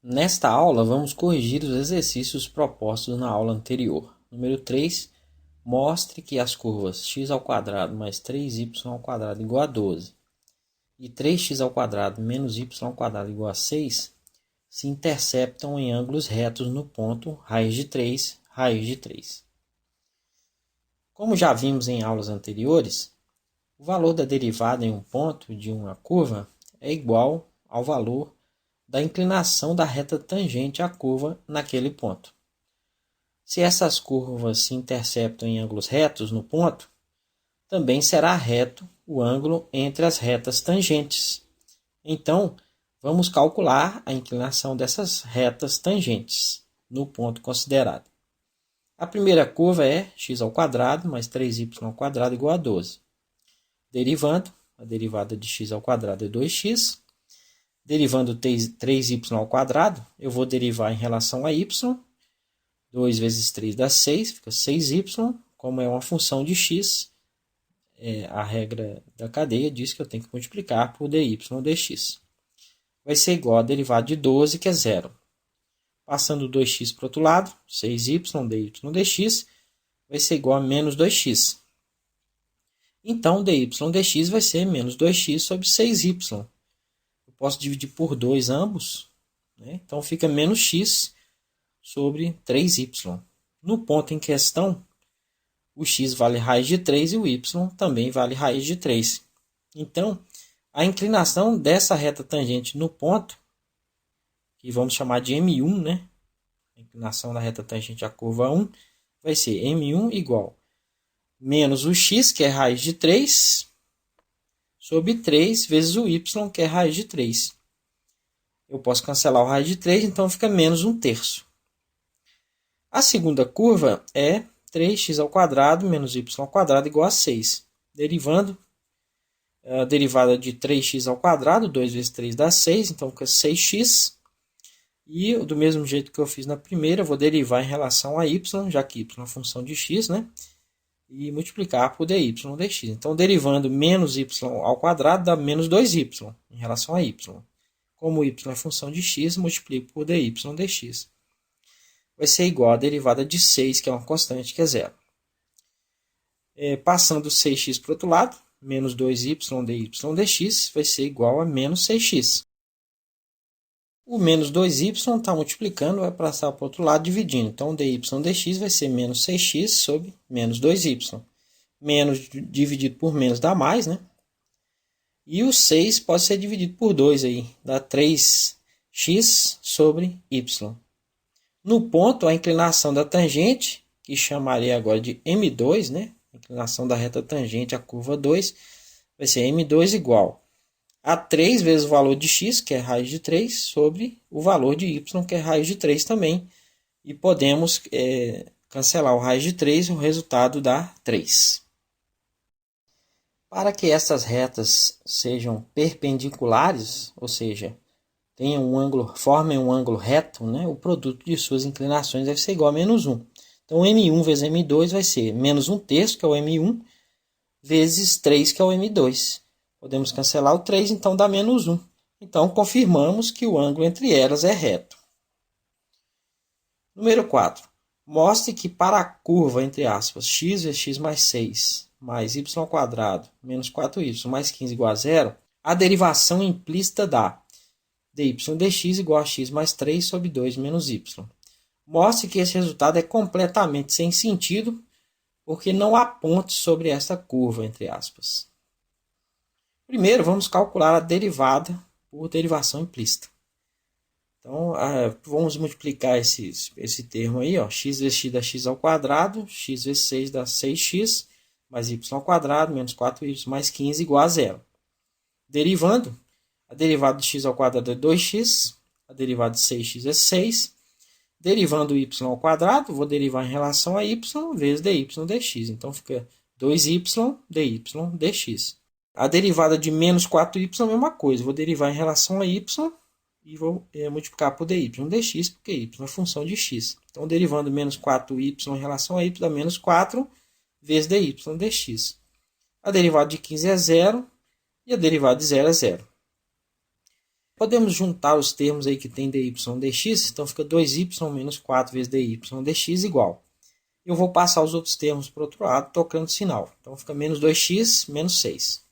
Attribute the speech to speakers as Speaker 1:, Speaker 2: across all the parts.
Speaker 1: Nesta aula, vamos corrigir os exercícios propostos na aula anterior. Número 3. Mostre que as curvas x² mais 3y² igual a 12 e 3x² menos y² igual a 6 se interceptam em ângulos retos no ponto raiz de 3, raiz de 3. Como já vimos em aulas anteriores, o valor da derivada em um ponto de uma curva é igual ao valor da inclinação da reta tangente à curva naquele ponto. Se essas curvas se interceptam em ângulos retos no ponto, também será reto o ângulo entre as retas tangentes. Então, vamos calcular a inclinação dessas retas tangentes no ponto considerado. A primeira curva é x² mais 3y² igual a 12. Derivando, a derivada de x² é 2x. Derivando 3y², eu vou derivar em relação a y. 2 vezes 3 dá 6, fica 6y. Como é uma função de x, a regra da cadeia diz que eu tenho que multiplicar por dy dx. Vai ser igual a derivada de 12, que é 0. Passando 2x para o outro lado, 6y dy dx vai ser igual a menos 2x. Então, dy dx vai ser menos 2x sobre 6y. Posso dividir por 2 ambos, né? Então fica menos x sobre 3y. No ponto em questão, o x vale raiz de 3 e o y também vale raiz de 3. Então, a inclinação dessa reta tangente no ponto, que vamos chamar de M1, né? A inclinação da reta tangente à curva 1, vai ser M1 igual menos o x, que é raiz de 3, sobre 3 vezes o y, que é raiz de 3. Eu posso cancelar o raiz de 3, então fica menos 1/3. A segunda curva é 3x² menos y² igual a 6. Derivando, a derivada de 3x², 2 vezes 3 dá 6, então fica 6x. E do mesmo jeito que eu fiz na primeira, eu vou derivar em relação a y, já que y é uma função de x, né? E multiplicar por dy dx. Então, derivando menos y² dá menos 2y em relação a y. Como y é função de x, multiplico por dy dx. Vai ser igual a derivada de 6, que é uma constante, que é 0. Passando 6x para o outro lado, menos 2y dy dx vai ser igual a menos 6x. O menos 2y está multiplicando, vai passar para o outro lado dividindo. Então, dy dx vai ser menos 6x sobre menos 2y. Menos dividido por menos dá mais, né? E o 6 pode ser dividido por 2 aí, dá 3x sobre y. No ponto, a inclinação da tangente, que chamaria agora de M2, né? A inclinação da reta tangente à curva 2, vai ser M2 igual a 3 vezes o valor de x, que é raiz de 3, sobre o valor de y, que é raiz de 3 também. E podemos cancelar o raiz de 3, o resultado dá 3. Para que essas retas sejam perpendiculares, ou seja, formem um ângulo reto, né, o produto de suas inclinações deve ser igual a menos 1. Então, M1 vezes M2 vai ser menos 1/3, que é o M1, vezes 3, que é o M2. Podemos cancelar o 3, então dá menos 1. Então, confirmamos que o ângulo entre elas é reto. Número 4. Mostre que para a curva, entre aspas, x vezes x mais 6, mais y² menos 4y mais 15 igual a 0, a derivação implícita dá dy dx igual a x mais 3 sobre 2 menos y. Mostre que esse resultado é completamente sem sentido, porque não há pontos sobre essa curva, entre aspas. Primeiro, vamos calcular a derivada por derivação implícita. Então, vamos multiplicar esse termo aí, ó, x vezes x dá x², x vezes 6 dá 6x, mais y² menos 4y mais 15 igual a 0. Derivando, a derivada de x² é 2x, a derivada de 6x é 6. Derivando o y², vou derivar em relação a y vezes dy dx. Então, fica 2y dy dx. A derivada de menos 4y é a mesma coisa. Vou derivar em relação a y e vou multiplicar por dy dx, porque y é função de x. Então, derivando menos 4y em relação a y dá menos 4 vezes dy dx. A derivada de 15 é 0 e a derivada de 0 é 0. Podemos juntar os termos aí que tem dy dx, então fica 2y menos 4 vezes dy dx igual. Eu vou passar os outros termos para o outro lado, trocando sinal. Então fica menos 2x menos 6.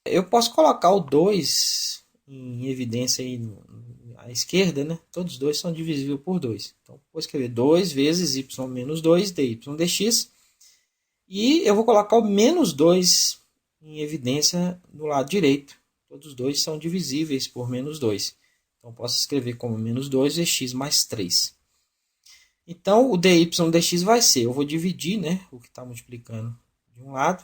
Speaker 1: Eu posso colocar o 2 em evidência aí à esquerda, né? Todos os dois são divisíveis por 2. Então vou escrever 2 vezes y menos 2 dy dx. E eu vou colocar o menos 2 em evidência no lado direito. Todos os dois são divisíveis por menos 2. Então posso escrever como menos 2 vezes x mais 3. Então, o dy dx vai ser, eu vou dividir, né, o que está multiplicando de um lado.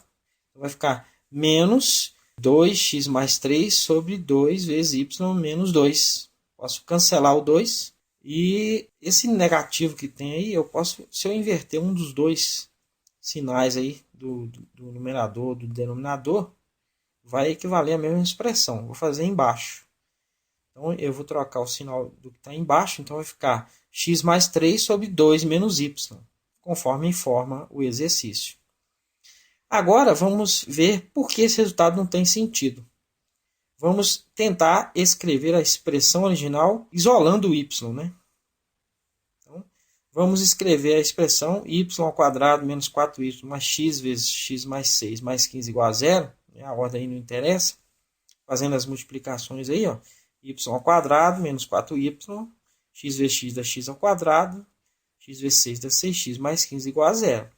Speaker 1: Então, vai ficar menos 2x mais 3 sobre 2 vezes y menos 2. Posso cancelar o 2. E esse negativo que tem aí, eu posso, se eu inverter um dos dois sinais aí, do numerador, do denominador, vai equivaler à mesma expressão. Vou fazer embaixo. Então, eu vou trocar o sinal do que está embaixo. Então, vai ficar x mais 3 sobre 2 menos y, conforme informa o exercício. Agora, vamos ver por que esse resultado não tem sentido. Vamos tentar escrever a expressão original isolando o y, né? Então, vamos escrever a expressão y² menos 4y mais x vezes x mais 6 mais 15 igual a 0. A ordem aí não interessa. Fazendo as multiplicações aí, ó. Y² menos 4y, x vezes x dá x², x vezes 6 dá 6x mais 15 igual a 0.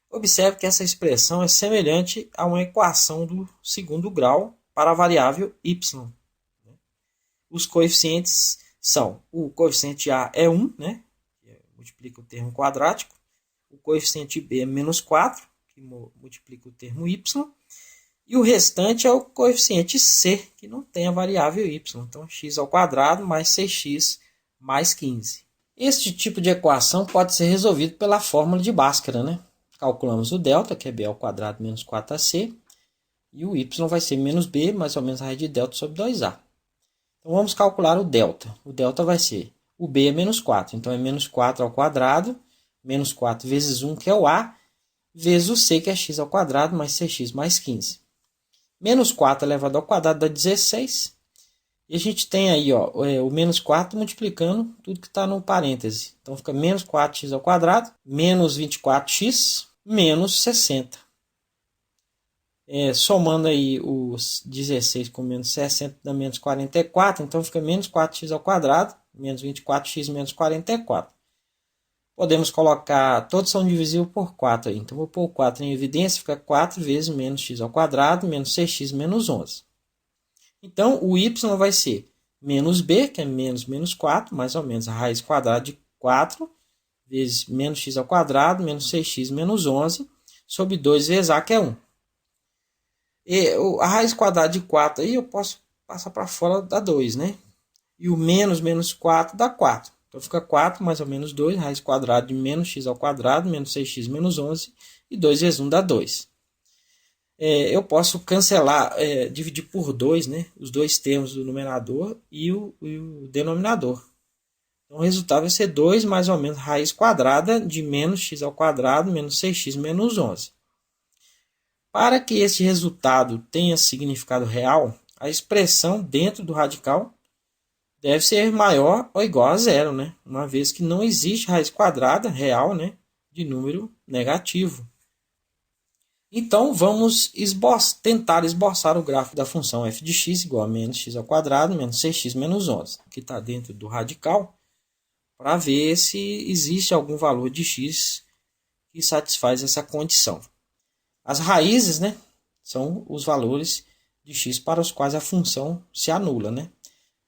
Speaker 1: Observe que essa expressão é semelhante a uma equação do segundo grau para a variável y. Os coeficientes são, o coeficiente A é 1, né? Que multiplica o termo quadrático. O coeficiente B é menos 4, que multiplica o termo y. E o restante é o coeficiente C, que não tem a variável y. Então, x² mais 6x mais 15. Este tipo de equação pode ser resolvido pela fórmula de Bhaskara, né? Calculamos o delta, que é b² menos 4ac. E o y vai ser menos b, mais ou menos a raiz de delta sobre 2a. Então, vamos calcular o delta. O delta vai ser, o b é menos 4. Então, é menos 4², menos 4 vezes 1, que é o a, vezes o c, que é x² mais 6x mais 15. Menos 4 elevado ao quadrado dá 16. E a gente tem aí, ó, o menos 4 multiplicando tudo que está no parêntese. Então fica menos 4x², menos 24x, menos 60. Somando aí os 16 com menos 60 dá menos 44. Então fica menos 4x², menos 24x, menos 44. Podemos colocar, todos são divisíveis por 4 aí. Então, vou pôr o 4 em evidência, fica 4 vezes menos x², menos 6x, menos 11. Então, o y vai ser menos b, que é menos 4, mais ou menos a raiz quadrada de 4, vezes menos x², menos 6x, menos 11, sobre 2 vezes a, que é 1. E a raiz quadrada de 4 aí eu posso passar para fora, dá 2, né? E o menos 4 dá 4. Então, fica 4 mais ou menos 2, raiz quadrada de menos x², menos 6x, menos 11, e 2 vezes 1 dá 2. Eu posso cancelar, dividir por 2, né, os dois termos do numerador e o denominador. Então, o resultado vai ser 2 mais ou menos raiz quadrada de menos x², menos 6x, menos 11. Para que esse resultado tenha significado real, a expressão dentro do radical deve ser maior ou igual a 0, né? Uma vez que não existe raiz quadrada real, né, de número negativo. Então, vamos tentar esboçar o gráfico da função f de x igual a menos x², menos 6x, menos 11, que está dentro do radical, para ver se existe algum valor de x que satisfaz essa condição. As raízes, né, são os valores de x para os quais a função se anula, né?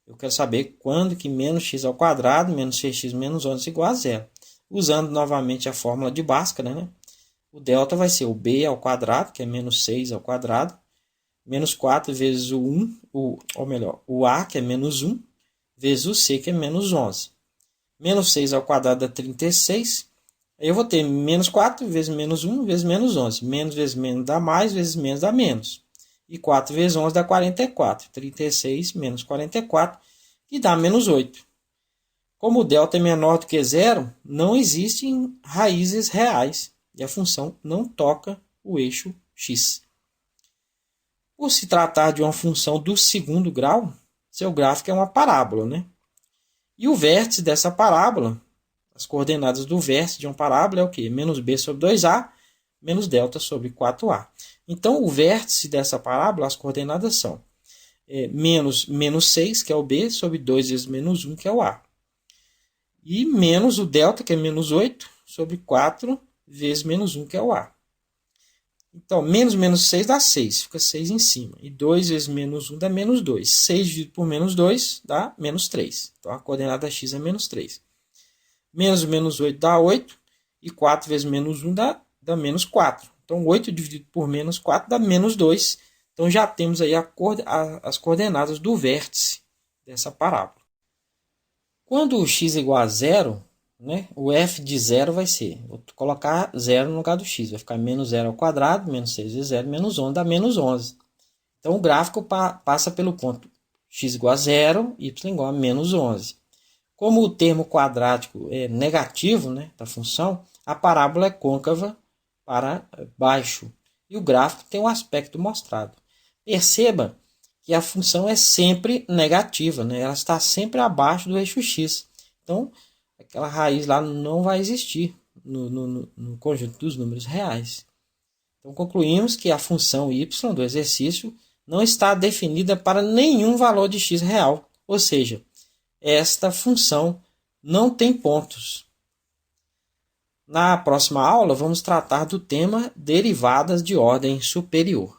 Speaker 1: Eu quero saber quando que menos x², menos 6x, menos 11 é igual a 0. Usando novamente a fórmula de Bhaskara, né? O delta vai ser o b², que é menos 6², menos 4 vezes o 1, o a, que é menos 1, vezes o c, que é menos 11. Menos 6² dá 36. Aí eu vou ter menos 4 vezes menos 1, vezes menos 11. Menos vezes menos dá mais, vezes menos dá menos. E 4 vezes 11 dá 44. 36 menos 44, que dá menos 8. Como o delta é menor do que 0, não existem raízes reais. E a função não toca o eixo x. Por se tratar de uma função do segundo grau, seu gráfico é uma parábola, né? E o vértice dessa parábola, as coordenadas do vértice de uma parábola é o quê? Menos b sobre 2a, menos delta sobre 4a. Então, o vértice dessa parábola, as coordenadas são menos 6, que é o b, sobre 2 vezes menos 1, que é o a. E menos o delta, que é menos 8, sobre 4 vezes menos 1, que é o a. Então, menos 6 dá 6, fica 6 em cima. E 2 vezes menos 1 dá menos 2. 6 dividido por menos 2 dá menos 3. Então, a coordenada x é menos 3. Menos 8 dá 8. E 4 vezes menos 1 dá menos 4. Então, 8 dividido por menos 4 dá menos 2. Então, já temos aí as coordenadas do vértice dessa parábola. Quando o x é igual a 0, né, o f de 0 vai ser, vou colocar 0 no lugar do x, vai ficar menos 0 ao quadrado, menos 6 vezes 0, menos 11, dá menos 11. Então, o gráfico passa pelo ponto x igual a 0, y igual a menos 11. Como o termo quadrático é negativo, né, da função, a parábola é côncava para baixo. E o gráfico tem um aspecto mostrado. Perceba que a função é sempre negativa, né? Ela está sempre abaixo do eixo x. Então, aquela raiz lá não vai existir no conjunto dos números reais. Então, concluímos que a função y do exercício não está definida para nenhum valor de x real. Ou seja, esta função não tem pontos. Na próxima aula, vamos tratar do tema derivadas de ordem superior.